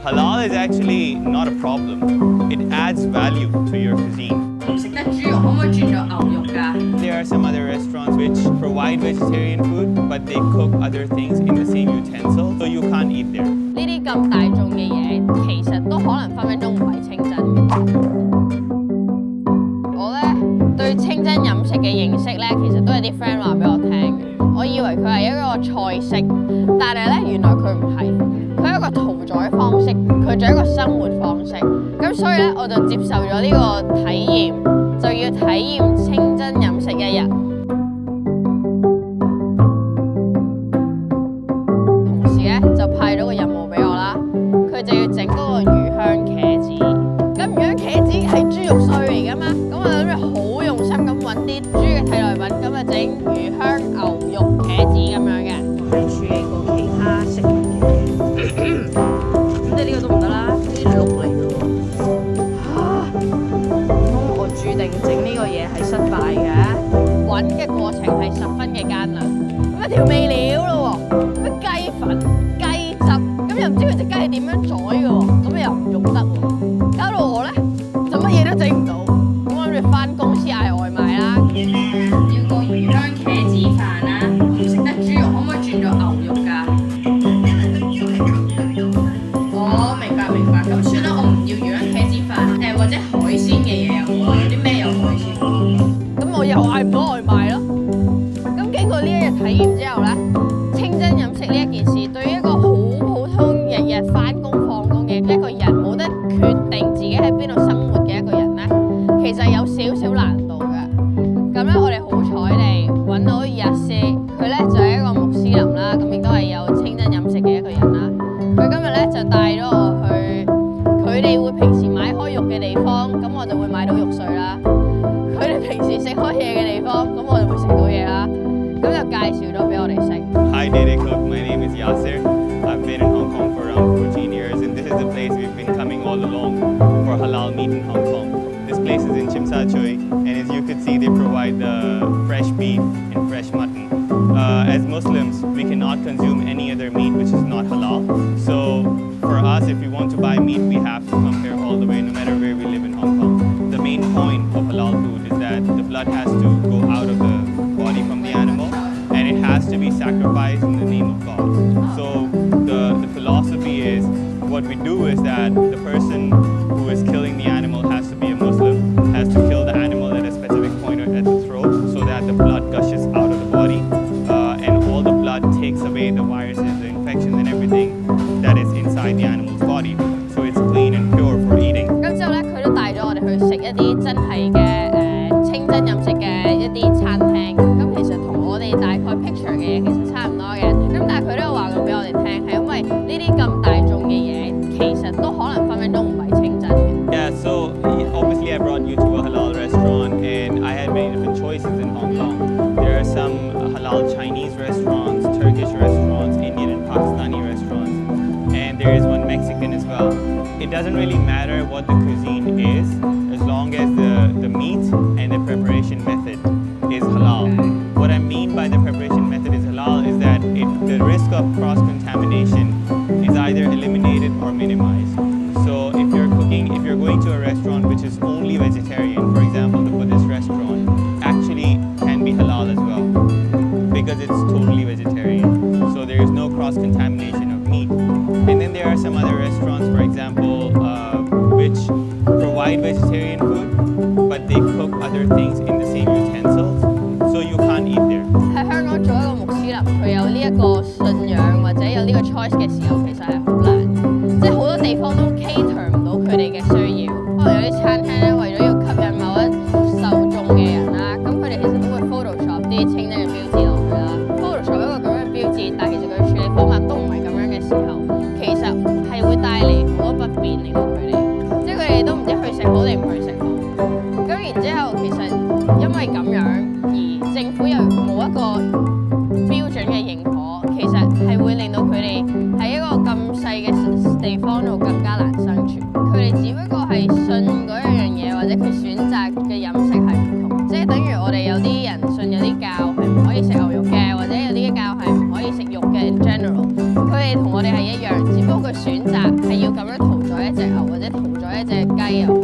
Halal is actually not a problem. It adds value to your cuisine. 唔食得豬肉，可唔可以轉做牛肉㗎？ There are some other restaurants which provide vegetarian food, but they cook other things in the same utensil, so you can't eat there. 呢啲咁大眾嘅嘢，其實都可能分分鐘唔係清真嘅。我咧對清真飲食嘅認識咧，其實都係啲 friend 話俾我聽嘅。我以為佢係一個菜式，但係咧原來佢唔係，佢係一個屠宰方式，佢仲係一個生活方式。咁所以咧，我就接受咗呢個體驗，就要體驗清真飲食一日。同時咧就派咗個任務俾我啦，佢就要整嗰個魚香茄子。咁魚香茄子係豬肉碎嚟㗎嘛，咁我諗住好用心咁揾啲豬嘅替代品，咁啊整魚香牛肉茄子咁樣嘅。係處理過其他食物嘅嘢，咁即係呢個都唔得啦，呢啲肉嚟㗎喎。我注定整呢個嘢係失敗嘅，揾嘅過程係十分嘅艱難。咁啊調味料咯喎，咩雞粉、雞汁，咁又唔知佢隻雞係點樣宰嘅喎，咁又唔用得喎，搞到我咧就乜嘢都整唔到。咁我諗住翻公司嗌外賣啦，要個魚香茄子飯啦，唔食得豬肉，可唔可以轉做牛肉㗎？哦，明白明白，咁算啦，我唔要魚香茄子飯，或者海鮮嘅嘢有冇啊？有啲咩有海鮮？咁我又嗌唔到外賣咯。咁經過呢一日體驗之後咧，清真飲食呢一件事，對於一個好普通日日翻工放工嘅一個人，冇得決定自己喺邊度生活嘅一個人咧，其實有少少難度嘅。咁咧，我哋好彩地揾到Yasir，佢咧就係一個穆斯林啦，咁亦都係有清真飲食嘅一個人啦。佢今日咧就帶咗我去佢哋會平時買開肉嘅地方，咁我就會買到肉碎啦。佢哋平時食開嘢嘅地方，咁我就會食到嘢啦。咁就介紹咗俾我哋食。Hi DayDayCook, my name is Yasir. I've been in Hong Kong for around 14 years, and this is the place we've been coming all along for halal meat in Hong Kong. This place is in Tsim Sha Tsui, and as you could see, they provide the fresh beef and fresh mutton. As Muslims, we cannot consume any other meat which is not halal. So for us, if we want to buy meat, we have to come here all the way, no matter where we live in Hong Kong. The main point of halal food is that the blood has to go out of the body from the animal, and it has to be sacrificed in the name of God. So the philosophy is, what we do is that the person who is killing the animal has to be a Muslim, has to kill the animal at a specific point at the throat so that the blood gushes out of the body, and all the blood takes away the viruses, the infections and everything that is inside the animal's body. So it's clean and pure for eating. 咁之後咧，佢都帶咗我哋去食一啲真係嘅清真飲食嘅一啲餐廳。咁其實同我哋大概 picture 嘅嘢其實差唔多嘅。咁但係佢都有話過俾我哋聽，係因為呢啲咁大眾嘅嘢，其實都可能分分鐘唔係清真嘅。Yeah, so obviously I brought you to a halal restaurant, and I had many different choices in Hong Kong. There are some halal Chinese restaurants, Turkish restaurants, Indian and Pakistani restaurants, and there is one Mexican as well. It doesn't really matter what the cuisine is, as long as the meat and the preparation method is halal. What I mean by the preparation method is halal is that the risk of cross-contamination is either eliminated or minimized. So if you're going to a restaurant which is only vegetarian, for example, the Buddhist restaurant, actually can be halal as well, because it's totally vegetarian. So there is no cross-contamination of meat. And then there are some other restaurants, for example, which provide vegetarian food, but they cook other things in the same utensils, so you can't eat there. 喺香港做一個穆斯林，佢有呢一個信仰或者有呢個 choice 嘅時候，其實係好難，即係好多地方都 cater 唔到佢哋嘅需要。可能有啲餐廳咧，為咗要吸引某一受眾嘅人啦，咁佢哋其實都會 Photoshop 啲清真嘅標誌落去啦。Photoshop 一個咁樣嘅標誌，但係其實佢處理方法都唔係咁樣嘅時候，其實係會帶嚟好多不便令到佢哋，即係佢哋都唔知去食好定唔去食好。咁然之後，其實因為咁樣，而政府又冇一個標準嘅認可，其實係會令到佢哋喺一個咁細嘅地方度更加難生存。佢哋只不過係信嗰樣嘢，或者佢選擇嘅飲食係唔同，即係等於我哋有啲人信有啲教係唔可以食牛肉嘅，或者有啲教係唔可以食肉嘅 in general。佢哋同我哋係一樣，只不過佢選擇係要咁咁樣屠宰一隻牛或者屠宰一隻雞又好，